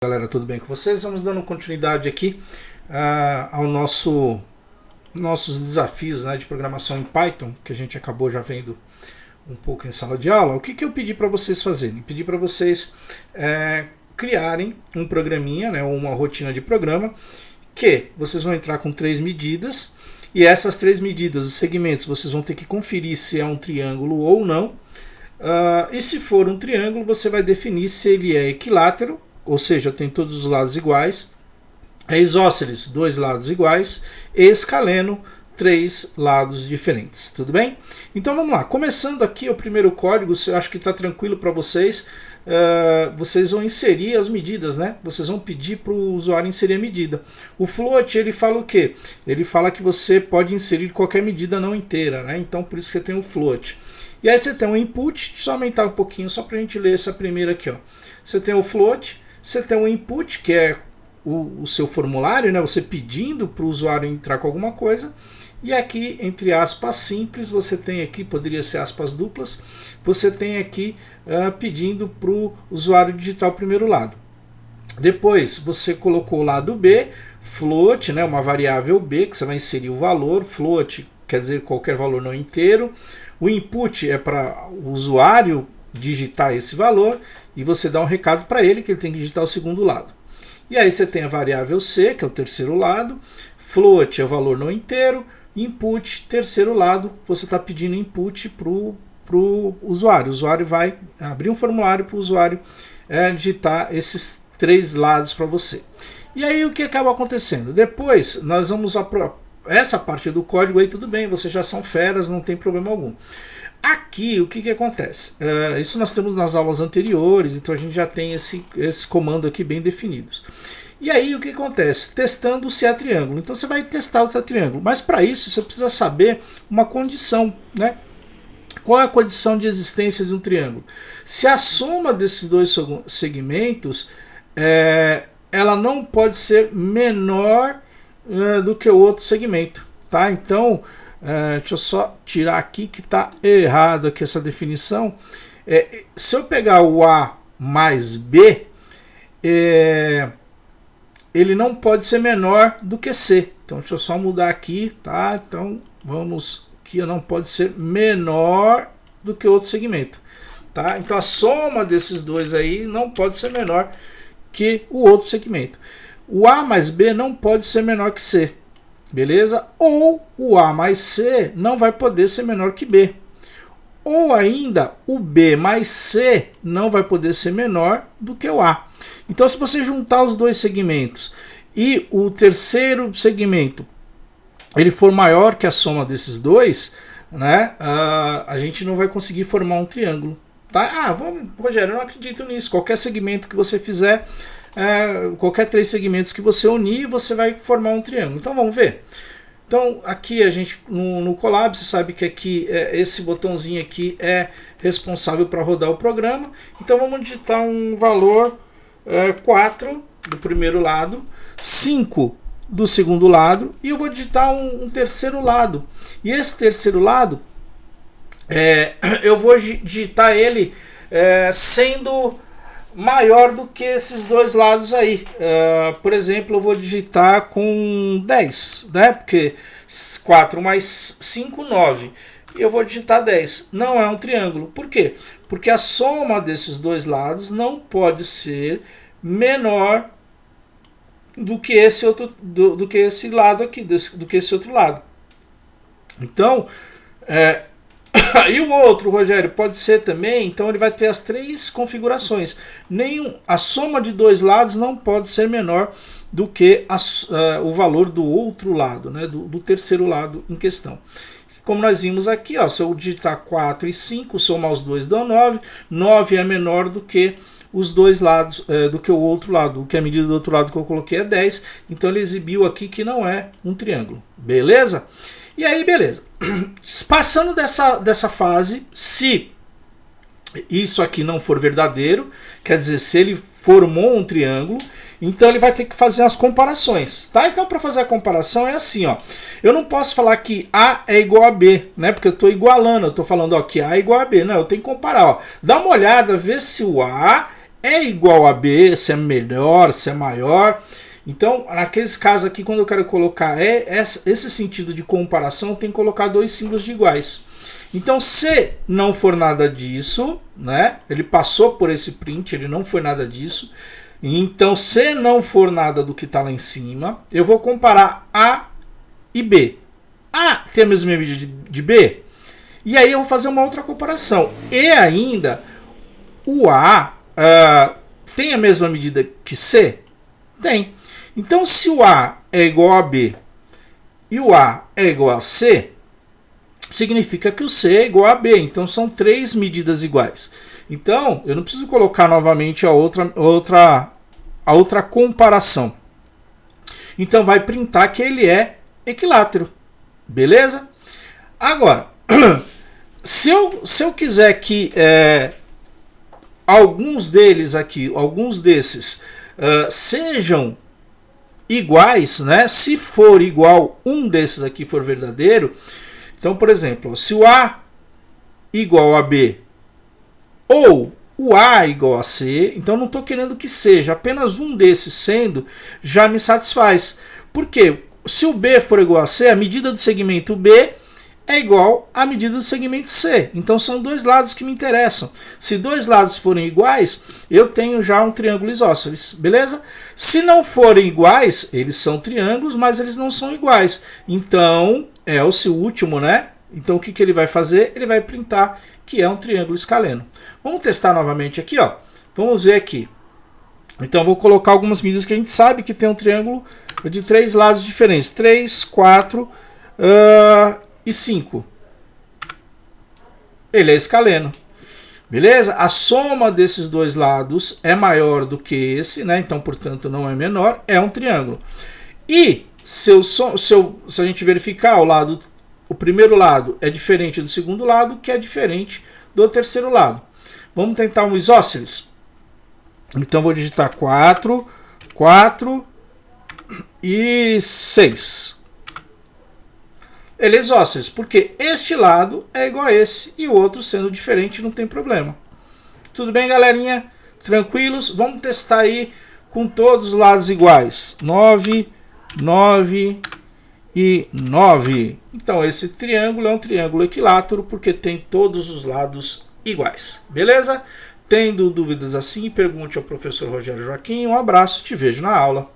Galera, tudo bem com vocês? Vamos dando continuidade aqui ao nossos desafios, né, de programação em Python, que a gente acabou já vendo um pouco em sala de aula. O que eu pedi para vocês fazerem? Pedi para vocês criarem um programinha, né, uma rotina de programa, que vocês vão entrar com 3 medidas, e essas 3 medidas, os segmentos, vocês vão ter que conferir se é um triângulo ou não. E se for um triângulo, você vai definir se ele é equilátero, ou seja, tem todos os lados iguais, é isósceles, 2 lados iguais, e escaleno, 3 lados diferentes, tudo bem? Então vamos lá, começando aqui o primeiro código, eu acho que está tranquilo para vocês. Vocês vão inserir as medidas, né? Vocês vão pedir para o usuário inserir a medida. O float, ele fala o quê? Ele fala que você pode inserir qualquer medida não inteira, né? Então por isso que você tem o float. E aí você tem um input, deixa eu aumentar um pouquinho só para a gente ler essa primeira aqui, ó. Você tem o float, você tem o input, que é o seu formulário, né? Você pedindo para o usuário entrar com alguma coisa. E aqui, entre aspas simples, você tem aqui, poderia ser aspas duplas, você tem aqui pedindo para o usuário digitar o primeiro lado. Depois você colocou o lado B, float, né? Uma variável B, que você vai inserir o valor, float quer dizer qualquer valor não inteiro. O input é para o usuário digitar esse valor e você dá um recado para ele que ele tem que digitar o segundo lado. E aí você tem a variável C, que é o terceiro lado, float é o valor não inteiro, input, terceiro lado, você está pedindo input para o usuário. O usuário vai abrir um formulário para o usuário digitar esses 3 lados para você. E aí o que acaba acontecendo? Depois nós vamos essa parte do código aí, tudo bem, vocês já são feras, não tem problema algum. Aqui o que acontece? Isso nós temos nas aulas anteriores, então a gente já tem esse comando aqui bem definidos. E aí o que acontece? Testando se é triângulo. Então você vai testar se é triângulo, mas para isso você precisa saber uma condição, né? Qual é a condição de existência de um triângulo? Se a soma desses 2 segmentos ela não pode ser menor do que o outro segmento, tá? Então deixa eu só tirar aqui que está errado aqui essa definição. Se eu pegar o A mais B, ele não pode ser menor do que C. Então deixa eu só mudar aqui, tá? Então vamos aqui, não pode ser menor do que outro segmento, tá? Então a soma desses dois aí não pode ser menor que o outro segmento. O A mais B não pode ser menor que C, beleza? Ou o A mais C não vai poder ser menor que B. Ou ainda o B mais C não vai poder ser menor do que o A. Então se você juntar os 2 segmentos e o terceiro segmento ele for maior que a soma desses 2, né, a gente não vai conseguir formar um triângulo. Tá? Rogério, eu não acredito nisso. Qualquer segmento que você fizer, qualquer 3 segmentos que você unir, você vai formar um triângulo. Então vamos ver. Então aqui a gente no Colab, você sabe que aqui esse botãozinho aqui é responsável para rodar o programa. Então vamos digitar um valor 4 do primeiro lado, 5 do segundo lado, e eu vou digitar um terceiro lado. E esse terceiro lado eu vou digitar ele sendo maior do que esses 2 lados aí. Por exemplo, eu vou digitar com 10, né? Porque 4 mais 5, 9. E eu vou digitar 10. Não é um triângulo. Por quê? Porque a soma desses 2 lados não pode ser menor do que esse outro, do que esse lado aqui, do que esse outro lado. Então, e o outro, Rogério, pode ser também. Então ele vai ter as 3 configurações. A soma de 2 lados não pode ser menor do que o valor do outro lado, né, do terceiro lado em questão. Como nós vimos aqui, ó, se eu digitar 4 e 5, somar os 2 dá 9. 9 é menor do que os 2 lados, do que o outro lado. O que a medida do outro lado que eu coloquei é 10. Então ele exibiu aqui que não é um triângulo. Beleza? E aí, beleza. Passando dessa fase, se isso aqui não for verdadeiro, quer dizer, se ele formou um triângulo, então ele vai ter que fazer as comparações, tá? Então para fazer a comparação é assim, ó. Eu não posso falar que A é igual a B, né? Porque eu estou igualando, eu estou falando ó, que A é igual a B. Não, eu tenho que comparar, ó. Dá uma olhada, vê se o A é igual a B, se é melhor, se é maior. Então, naqueles casos aqui, quando eu quero colocar esse sentido de comparação, eu tenho que colocar dois símbolos de iguais. Então, se não for nada disso, né? Ele passou por esse print, ele não foi nada disso. Então, se não for nada do que está lá em cima, eu vou comparar A e B. A tem a mesma medida de B? E aí eu vou fazer uma outra comparação. E ainda, o A tem a mesma medida que C? Tem. Então, se o A é igual a B e o A é igual a C, significa que o C é igual a B. Então, são três medidas iguais. Então, eu não preciso colocar novamente a outra comparação. Então, vai printar que ele é equilátero. Beleza? Agora, se eu quiser que alguns deles aqui, alguns desses sejam iguais, né? Se for igual, um desses aqui for verdadeiro, então, por exemplo, se o A igual a B ou o A igual a C, então não estou querendo que seja apenas um desses sendo, já me satisfaz. Por quê? Se o B for igual a C, a medida do segmento B é igual à medida do segmento C. Então são dois lados que me interessam. Se dois lados forem iguais, eu tenho já um triângulo isósceles, beleza? Se não forem iguais, eles são triângulos, mas eles não são iguais. Então, é o seu último, né? Então o que ele vai fazer? Ele vai printar que é um triângulo escaleno. Vamos testar novamente aqui, ó. Vamos ver aqui. Então eu vou colocar algumas medidas que a gente sabe que tem um triângulo de três lados diferentes. 3, 4 e 5. Ele é escaleno. Beleza? A soma desses dois lados é maior do que esse, né? Então, portanto, não é menor. É um triângulo. E se a gente verificar o primeiro lado é diferente do segundo lado, que é diferente do terceiro lado. Vamos tentar um isósceles? Então vou digitar 4, 4 e 6. Ele é isósceles, porque este lado é igual a esse e o outro sendo diferente não tem problema. Tudo bem, galerinha? Tranquilos? Vamos testar aí com todos os lados iguais. 9, 9 e 9. Então esse triângulo é um triângulo equilátero porque tem todos os lados iguais. Beleza? Tendo dúvidas assim, pergunte ao professor Rogério Joaquim. Um abraço, te vejo na aula.